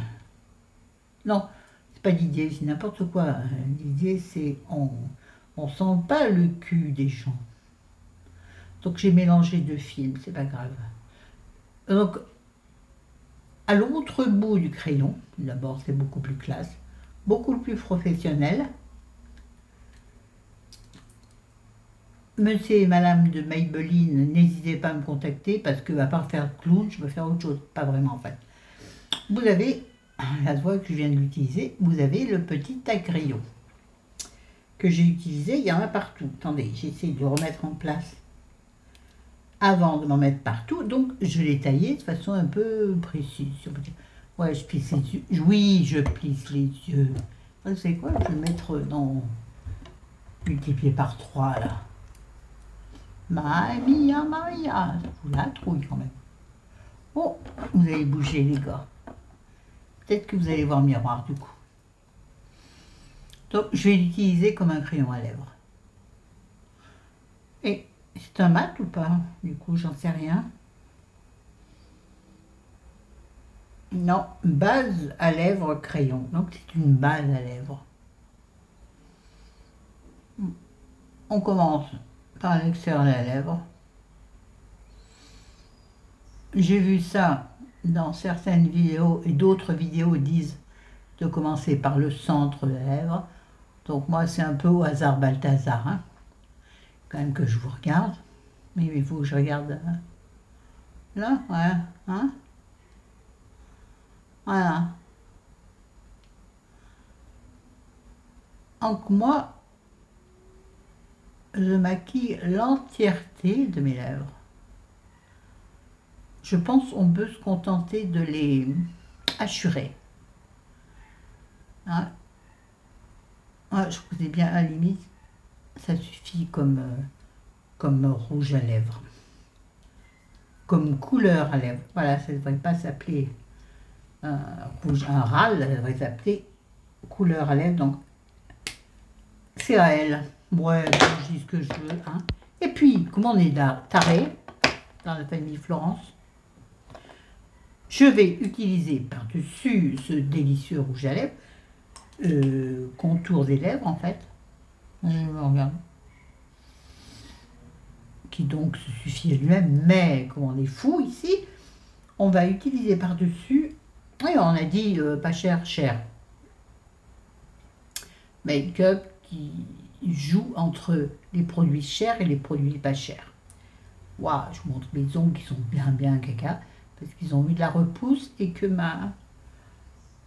Non, c'est pas Didier, c'est n'importe quoi. Didier, c'est on sent pas le cul des gens. Donc j'ai mélangé 2 films, c'est pas grave. Donc, à l'autre bout du crayon, d'abord c'est beaucoup plus classe, beaucoup plus professionnel. Monsieur et madame de Maybelline, n'hésitez pas à me contacter parce que à part faire clown, je peux faire autre chose, pas vraiment en fait. Vous avez la toile que je viens d'utiliser, vous avez le petit taille-crayon que j'ai utilisé, il y en a partout. Attendez, j'essaie de remettre en place avant de m'en mettre partout, donc je l'ai taillé de façon un peu précise. Ouais, je plisse les yeux. Oui, je plisse les yeux. Vous savez quoi, je vais le mettre dans multiplié par 3 là. Maria, Maria, vous la trouille quand même. Oh, vous allez bouger les gars. Peut-être que vous allez voir le miroir du coup. Donc je vais l'utiliser comme un crayon à lèvres. Et c'est un mat ou pas? Du coup, j'en sais rien. Non, base à lèvres crayon. Donc c'est une base à lèvres. On commence par l'extérieur de la lèvre. J'ai vu ça dans certaines vidéos et d'autres vidéos disent de commencer par le centre de la lèvre. Donc moi c'est un peu au hasard Balthazar. Hein. Quand même que je vous regarde. Mais il faut que je regarde là, ouais, hein. Voilà. Donc moi, je maquille l'entièreté de mes lèvres. Je pense qu'on peut se contenter de les hachurer. Hein? Ouais, je vous dis bien, à la limite, ça suffit comme rouge à lèvres. Comme couleur à lèvres. Voilà, ça ne devrait pas s'appeler rouge, un râle, ça devrait s'appeler couleur à lèvres. Donc, c'est à elle. Ouais, je dis ce que je veux. Hein. Et puis, comme on est taré, dans la famille Florence, je vais utiliser par-dessus ce délicieux rouge à lèvres, contour des lèvres en fait. Je me regarde. Qui donc se suffit à lui-même, mais comme on est fou ici, on va utiliser par-dessus, oui, on a dit pas cher, cher. Make-up qui joue entre les produits chers et les produits pas chers. Waouh, je vous montre mes ongles qui sont bien caca, parce qu'ils ont eu de la repousse et que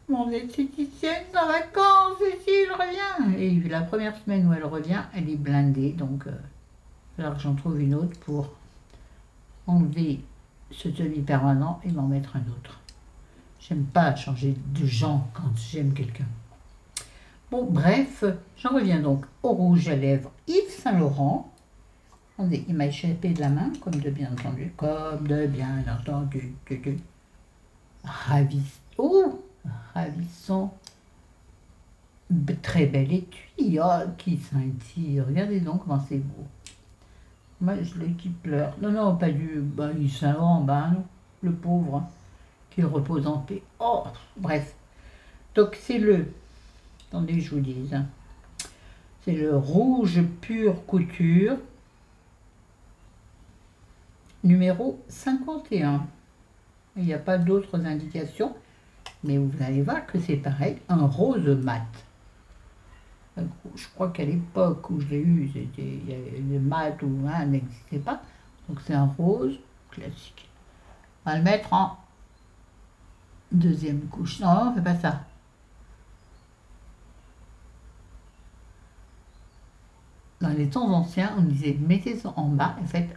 mon esthéticienne est en vacances, et si elle revient. Et la première semaine où elle revient, elle est blindée, donc alors j'en trouve une autre pour enlever ce demi-permanent et m'en mettre un autre. J'aime pas changer de gens quand j'aime quelqu'un. Bon, bref, j'en reviens donc au rouge à lèvres Yves Saint Laurent. Attendez, il m'a échappé de la main, comme de bien entendu. Oh, ravissant. Très belle étui, oh, qui scintille. Regardez donc comment c'est beau. Moi, je l'ai qui pleure. Non, non, pas du Yves Saint Laurent, non, le pauvre, hein, qu'il repose en paix. Oh, bref. Donc, c'est le... Attendez, je vous dis. Hein. C'est le rouge pur couture. Numéro 51. Il n'y a pas d'autres indications, mais vous allez voir que c'est pareil, un rose mat. Je crois qu'à l'époque où je l'ai eu, il y avait le mat ou un n'existait pas, donc c'est un rose classique. On va le mettre en deuxième couche. Non, on ne fait pas ça. Dans les temps anciens, on disait mettez ça en bas, en fait.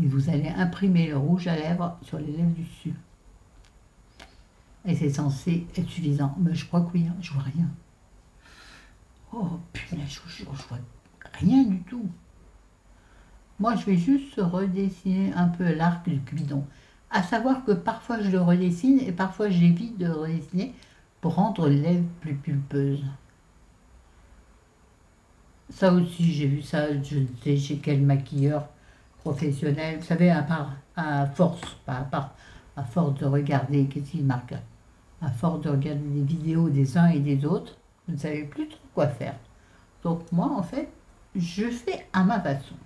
Et vous allez imprimer le rouge à lèvres sur les lèvres du dessus. Et c'est censé être suffisant. Mais je crois que oui, hein, je vois rien. Oh putain, je vois rien du tout. Moi, je vais juste redessiner un peu l'arc du Cupidon. À savoir que parfois je le redessine et parfois j'évite de redessiner pour rendre les lèvres plus pulpeuses. Ça aussi, j'ai vu ça, je ne sais chez quel maquilleur professionnel. Vous savez, à force de regarder, qu'est-ce qu'il marque? À force de regarder des vidéos des uns et des autres, vous ne savez plus trop quoi faire. Donc moi, en fait, je fais à ma façon.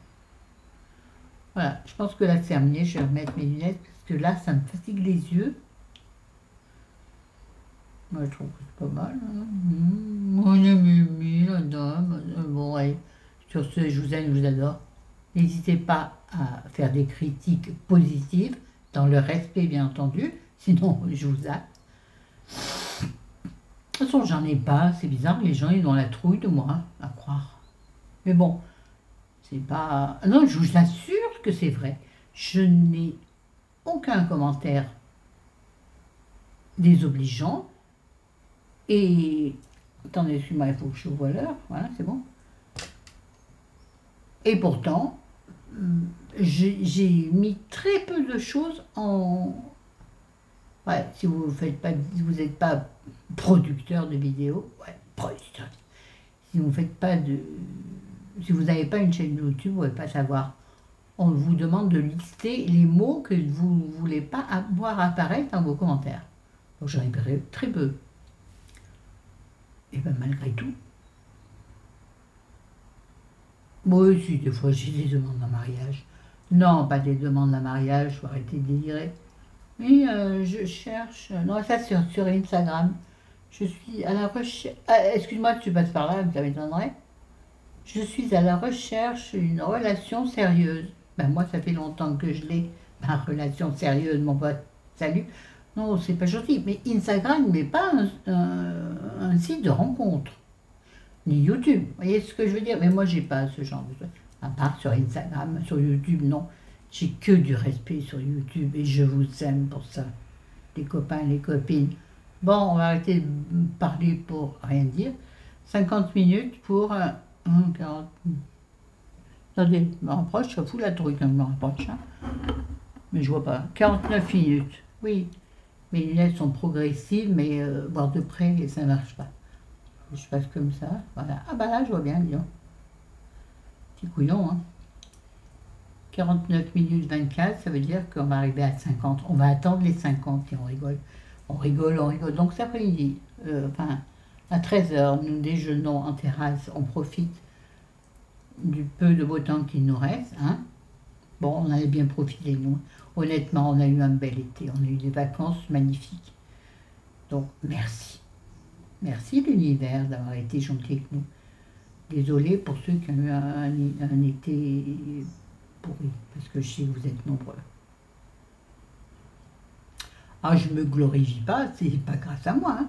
Voilà, je pense que là, c'est terminé. Je vais remettre mes lunettes, parce que là, ça me fatigue les yeux. Moi, je trouve que c'est pas mal. Hein. Mon ami, la dame. Bon, allez. Sur ce, je vous aime, je vous adore. N'hésitez pas à faire des critiques positives, dans le respect, bien entendu. Sinon, je vous zappe. De toute façon, j'en ai pas. C'est bizarre, les gens, ils ont la trouille de moi, à croire. Mais bon, c'est pas... Non, je vous assure que c'est vrai. Je n'ai aucun commentaire désobligeant. Et... Attendez, excuse-moi, il faut que je vois l'heure. Voilà, c'est bon. Et pourtant, j'ai mis très peu de choses en... Ouais, si vous n'êtes pas producteur de vidéos, ouais, producteur. Si vous faites pas de... Si vous n'avez pas une chaîne YouTube, vous ne pouvez pas savoir. On vous demande de lister les mots que vous ne voulez pas voir apparaître dans vos commentaires. Donc j'en ai très peu. Et bien malgré tout, moi aussi, des fois, j'ai des demandes en mariage. Non, pas des demandes en mariage, il faut arrêter de délirer. Oui, je cherche... Non, ça, sur Instagram. Je suis à la recherche... excuse-moi, tu passes par là, ça m'étonnerait. Je suis à la recherche d'une relation sérieuse. Ben, moi, ça fait longtemps que je l'ai. Ma relation sérieuse, mon pote. Salut. Non, c'est pas gentil. Mais Instagram n'est pas un site de rencontre. Ni YouTube. Vous voyez ce que je veux dire? Mais moi, j'ai pas ce genre de truc. À part sur Instagram, sur YouTube, non. J'ai que du respect sur YouTube et je vous aime pour ça. Les copains, les copines. Bon, on va arrêter de parler pour rien dire. 50 minutes pour 40. Attendez, je me rapproche, ça fout la trouille quand je me rapproche. Hein. Mais je vois pas. 49 minutes. Oui, mes lunettes sont progressives, mais voir de près, ça ne marche pas. Je passe comme ça, voilà. Ah bah là, je vois bien, disons. Petit couillon, hein. 49 minutes 24, ça veut dire qu'on va arriver à 50. On va attendre les 50 et on rigole. On rigole, on rigole. Donc cet après-midi, à 13 h, nous déjeunons en terrasse. On profite du peu de beau temps qu'il nous reste. Hein. Bon, on avait bien profité, nous. Honnêtement, on a eu un bel été. On a eu des vacances magnifiques. Donc, merci. Merci l'univers d'avoir été gentil avec nous. Désolée pour ceux qui ont eu un été pourri, parce que je sais que vous êtes nombreux. Ah, je me glorifie pas, c'est pas grâce à moi. Hein.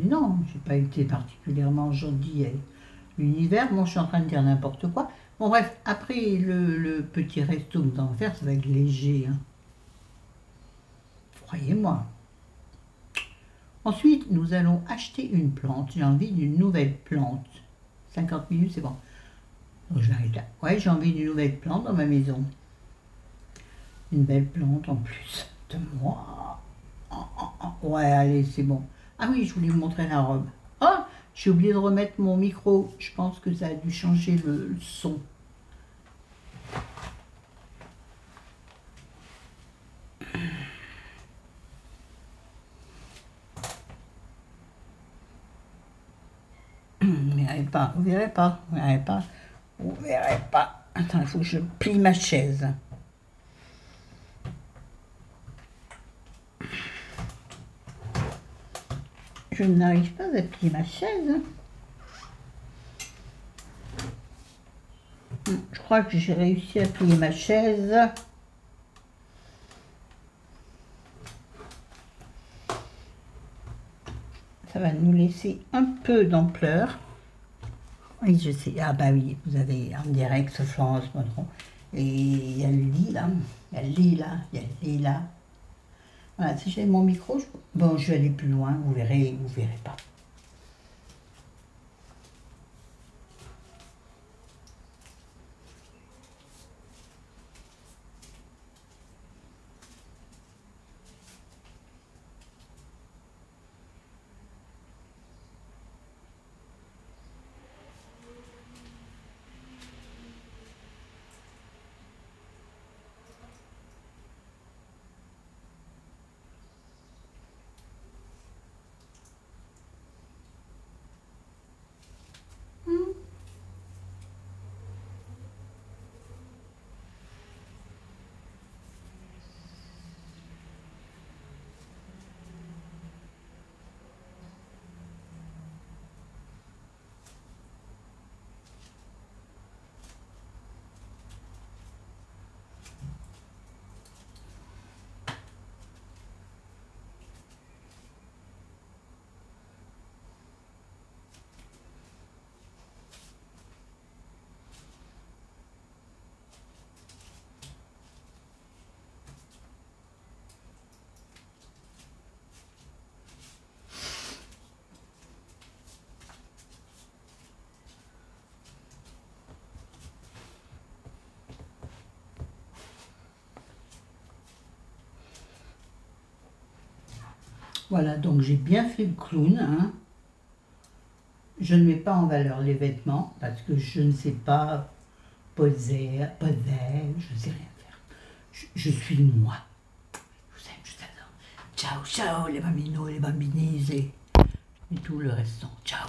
Non, j'ai pas été particulièrement gentille avec l'univers. Bon, je suis en train de dire n'importe quoi. Bon, bref, après le petit resto que nous allons faire, ça va être léger. Hein. Croyez-moi. Ensuite, nous allons acheter une plante. J'ai envie d'une nouvelle plante. 50 minutes, c'est bon. Donc, je m'arrête là. Ouais, j'ai envie d'une nouvelle plante dans ma maison. Une belle plante en plus de moi. Oh, oh, oh. Ouais, allez, c'est bon. Ah oui, je voulais vous montrer la robe. Oh, j'ai oublié de remettre mon micro. Je pense que ça a dû changer le son. Vous verrez pas, vous verrez pas, vous verrez pas, vous verrez pas. Attends, il faut que je plie ma chaise. Je n'arrive pas à plier ma chaise. Je crois que j'ai réussi à plier ma chaise. Ça va nous laisser un peu d'ampleur. Oui, je sais. Ah bah oui, vous avez en direct Florence Modron. Et il y a le lit là, il y a le lit là, il y a le lit là. Voilà, si j'ai mon micro, bon, je vais aller plus loin, vous verrez pas. Voilà, donc j'ai bien fait le clown. Hein. Je ne mets pas en valeur les vêtements parce que je ne sais pas poser, je ne sais rien faire. Je suis moi. Je vous aime, je vous adore. Ciao, ciao les bambinos, les bambinis et tout le restant. Ciao.